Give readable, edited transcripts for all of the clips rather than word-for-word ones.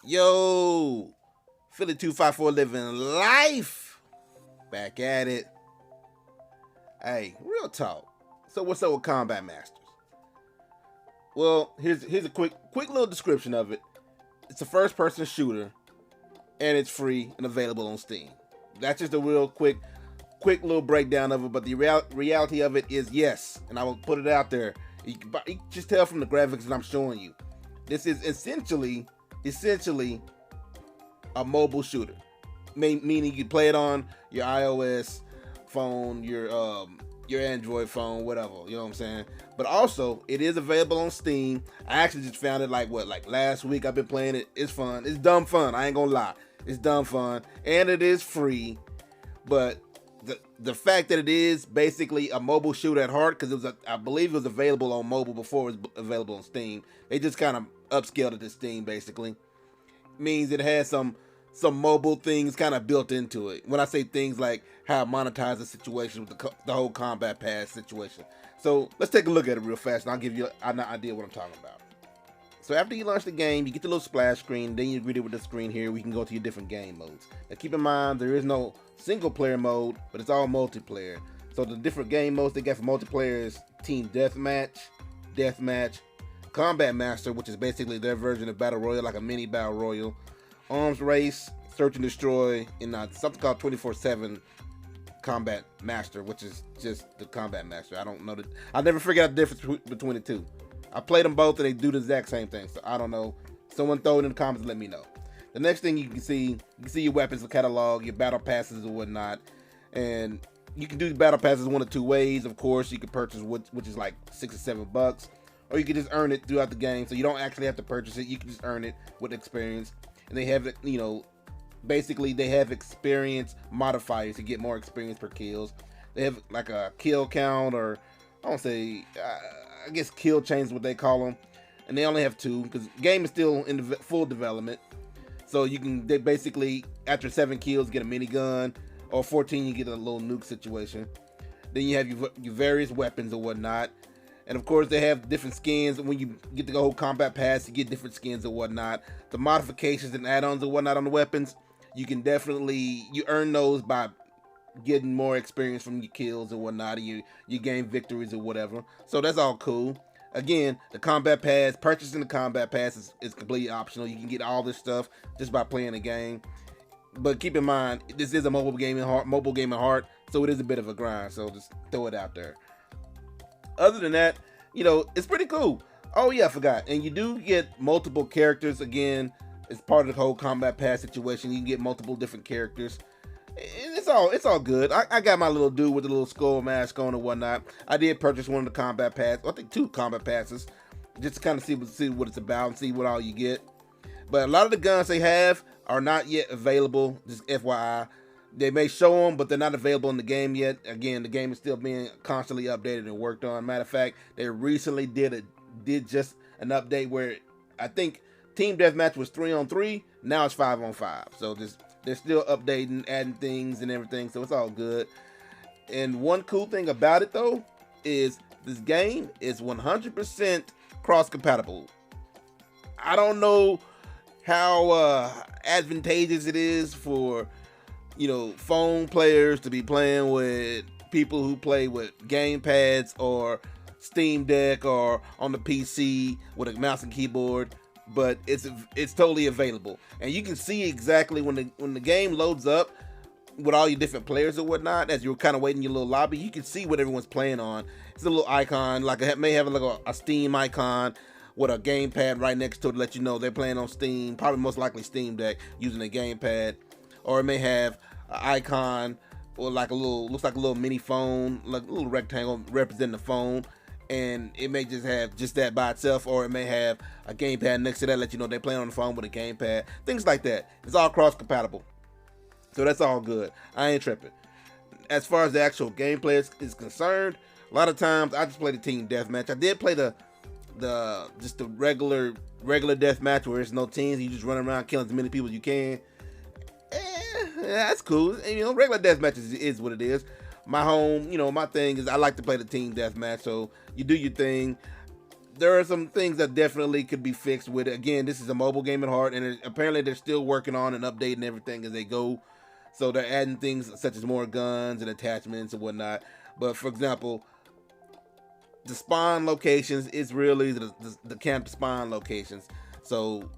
Yo, Philly 254 living life. Back at it. Hey, real talk. So what's up with Combat Masters? Well, here's a quick little description of it. It's a first person shooter, and it's free and available on Steam. That's just a real quick little breakdown of it. But the reality of it is yes, and I will put it out there. You can just tell from the graphics that I'm showing you. This is essentially a mobile shooter, meaning you play it on your iOS phone, your Android phone, whatever. You know what I'm saying? But also, it is available on Steam. I actually just found it like last week. I've been playing it. It's fun. It's dumb fun. I ain't gonna lie. It's dumb fun, and it is free. But the fact that it is basically a mobile shooter at heart, because I believe it was available on mobile before it was available on Steam. They just kind of upscaled it to Steam, basically. Means it has some mobile things kind of built into it. When I say things like how it monetizes the situation with the whole combat pass situation. So let's take a look at it real fast, and I'll give you an idea what I'm talking about. So after you launch the game, you get the little splash screen, then you greet it with the screen here where you can go to your different game modes. Now keep in mind, there is no single player mode, but it's all multiplayer. So the different game modes they got for multiplayer is Team Deathmatch, Combat Master, which is basically their version of Battle Royale, like a mini Battle Royale, Arms Race, Search and Destroy, and something called 24/7 Combat Master, which is just the Combat Master. I don't know I never figured out the difference between the two. I played them both and they do the exact same thing, so I don't know. Someone throw it in the comments and let me know. The next thing you can see your weapons catalog, your battle passes and whatnot, and you can do the battle passes one of two ways. Of course, you can purchase which is like $6 or $7, or you can just earn it throughout the game. So you don't actually have to purchase it. You can just earn it with experience, and they have it. Basically they have experience modifiers to get more experience per kills. They have like a kill count, or I don't say. I guess kill chains, what they call them, and they only have 2 because the game is still in full development. So they basically after 7 kills get a minigun, or 14 you get a little nuke situation. Then you have your various weapons or whatnot, and of course they have different skins. When you get the whole combat pass, you get different skins or whatnot. The modifications and add-ons or whatnot on the weapons, you can definitely earn those by getting more experience from your kills and whatnot, and you gain victories or whatever. So that's all cool. Again, the combat pass, purchasing the combat pass is completely optional. You can get all this stuff just by playing the game. But keep in mind, this is a mobile game at heart, so it is a bit of a grind. So just throw it out there. Other than that, it's pretty cool. Oh yeah, I forgot. And you do get multiple characters. Again, it's part of the whole combat pass situation. You can get multiple different characters. It's all good. I got my little dude with the little skull mask on and whatnot. I did purchase one of the combat passes. I think 2 combat passes, just to kind of see what it's about and see what all you get. But a lot of the guns they have are not yet available. Just FYI, they may show them, but they're not available in the game yet. Again, the game is still being constantly updated and worked on. Matter of fact, they recently did just an update where I think Team Deathmatch was 3-on-3. Now it's 5-on-5. So they're still updating, adding things and everything, so it's all good. And one cool thing about it though is this game is 100% cross-compatible. I don't know how advantageous it is for phone players to be playing with people who play with game pads or Steam Deck or on the PC with a mouse and keyboard. But it's totally available, and you can see exactly when the game loads up with all your different players or whatnot. As you're kind of waiting in your little lobby, you can see what everyone's playing on. It's a little icon, like it may have like a Steam icon with a gamepad right next to it to let you know they're playing on Steam, probably most likely Steam Deck using a gamepad, or it may have an icon or like looks like a little mini phone, like a little rectangle representing the phone. And it may just have just that by itself, or it may have a gamepad next to that, let you know they're playing on the phone with a gamepad, things like that. It's all cross compatible, so that's all good. I ain't tripping. As far as the actual gameplay is concerned, a lot of times I just play the team deathmatch. I did play the regular deathmatch where there's no teams, you just run around killing as many people as you can. That's cool. And, regular deathmatch is what it is. My thing is I like to play the team deathmatch, so you do your thing. there are some things that definitely could be fixed with it. Again, this is a mobile game at heart, and apparently they're still working on and updating everything as they go. So they're adding things such as more guns and attachments and whatnot. But for example, the spawn locations is really the camp spawn locations. So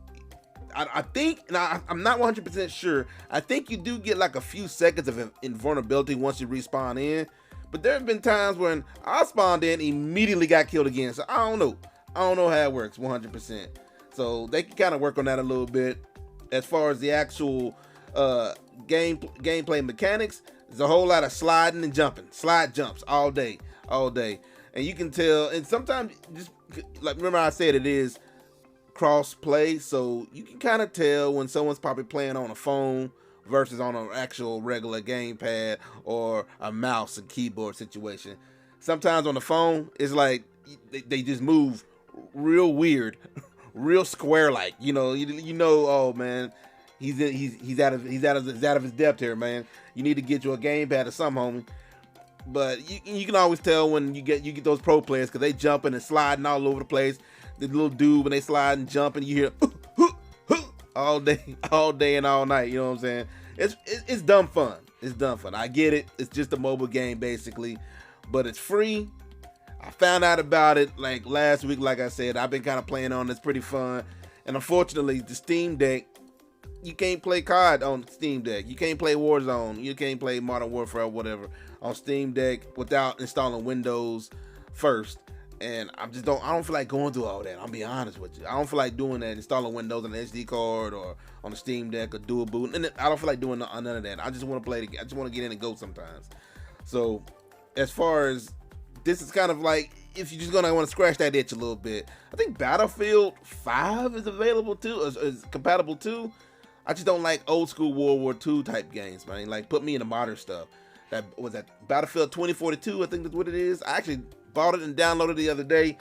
I think, now I'm not 100% sure. I think you do get like a few seconds of invulnerability once you respawn in. But there have been times when I spawned in, immediately got killed again. So I don't know. I don't know how it works 100%. So they can kind of work on that a little bit. As far as the actual gameplay mechanics, there's a whole lot of sliding and jumping. Slide jumps all day. And you can tell, and sometimes, just like, remember I said it is cross-play, so you can kind of tell when someone's probably playing on a phone versus on an actual regular gamepad or a mouse and keyboard situation. Sometimes on the phone, it's like they just move real weird, real square-like. You know, oh man, he's out of his depth here, man. You need to get you a gamepad or something, homie. But you can always tell when you get those pro players, because they jumping and sliding all over the place. The little dude, when they slide and jump, and you hear all day and all night. You know what I'm saying? It's dumb fun. It's dumb fun. I get it. It's just a mobile game basically, but it's free. I found out about it like last week. Like I said, I've been kind of playing on. It's pretty fun. And unfortunately, the Steam Deck, you can't play COD on Steam Deck. You can't play Warzone. You can't play Modern Warfare or whatever on Steam Deck without installing Windows first. And I don't feel like going through all that. I'll be honest with you. I don't feel like doing that, installing Windows on an SD card or on the Steam Deck or dual boot. And I don't feel like doing none of that. I just want to play I just want to get in and go sometimes. So as far as this is kind of like, if you're just gonna want to scratch that itch a little bit, I think Battlefield 5 is available too, is compatible too. I just don't like old school World War II type games, man. Like, put me in the modern stuff. That was that Battlefield 2042, I think that's what it is. I actually bought it and downloaded it the other day.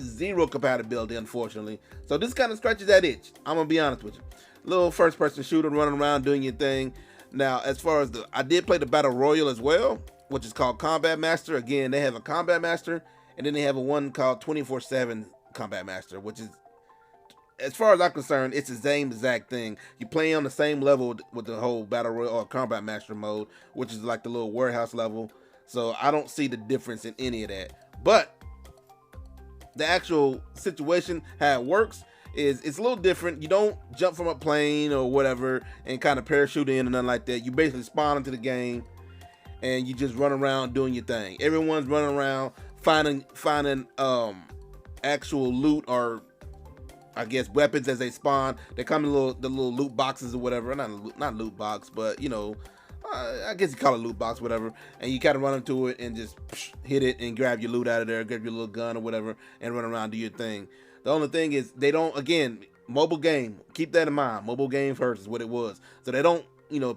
Zero compatibility, unfortunately. So this kind of scratches that itch. I'm gonna be honest with you. Little first-person shooter, running around doing your thing. Now, as far as I did play the Battle Royale as well, which is called Combat Master. Again, they have a Combat Master, and then they have a one called 24/7 Combat Master, which is, as far as I'm concerned, it's the same exact thing. You play on the same level with the whole Battle Royale or Combat Master mode, which is like the little warehouse level. So I don't see the difference in any of that. But the actual situation, how it works, is it's a little different. You don't jump from a plane or whatever and kind of parachute in or nothing like that. You basically spawn into the game and you just run around doing your thing. Everyone's running around finding actual loot, or I guess weapons as they spawn. They come in the little loot boxes or whatever. Not loot box, but you know, I guess you call it loot box, whatever. And you kind of run into it and just hit it and grab your loot out of there, grab your little gun or whatever, and run around, do your thing. The only thing is they don't, again, mobile game, keep that in mind. Mobile game first is what it was. So they don't,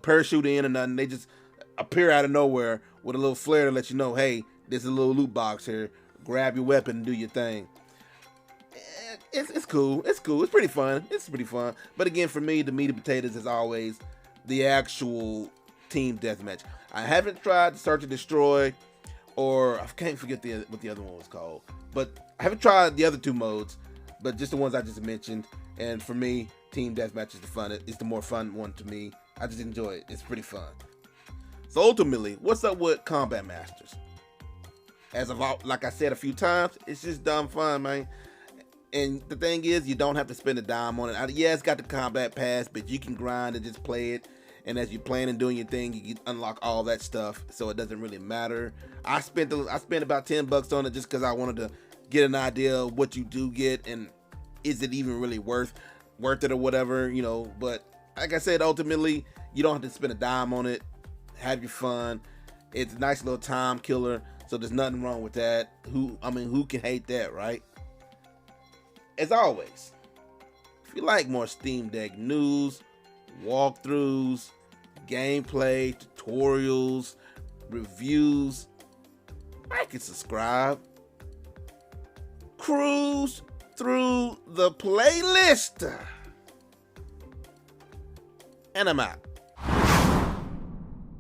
parachute in or nothing. They just appear out of nowhere with a little flare to let you know, hey, there's a little loot box here. Grab your weapon and do your thing. It's cool. It's cool. It's pretty fun. But again, for me, the meat and potatoes is always the actual team deathmatch. I haven't tried Search and Destroy, or I can't forget what the other one was called. But I haven't tried the other two modes, but just the ones I just mentioned. And for me, team deathmatch is the fun. It's the more fun one to me. I just enjoy it. It's pretty fun. So ultimately, what's up with Combat Masters? Like I said a few times, it's just dumb fun, man. And the thing is, you don't have to spend a dime on it. Yeah, it's got the combat pass, but you can grind and just play it. And as you're playing and doing your thing, you can unlock all that stuff, so it doesn't really matter. I spent about $10 on it just because I wanted to get an idea of what you do get and is it even really worth it or whatever, But like I said, ultimately, you don't have to spend a dime on it. Have your fun. It's a nice little time killer, so there's nothing wrong with that. Who can hate that, right? As always, if you like more Steam Deck news, walkthroughs, gameplay, tutorials, reviews, like and subscribe. Cruise through the playlist. And I'm out.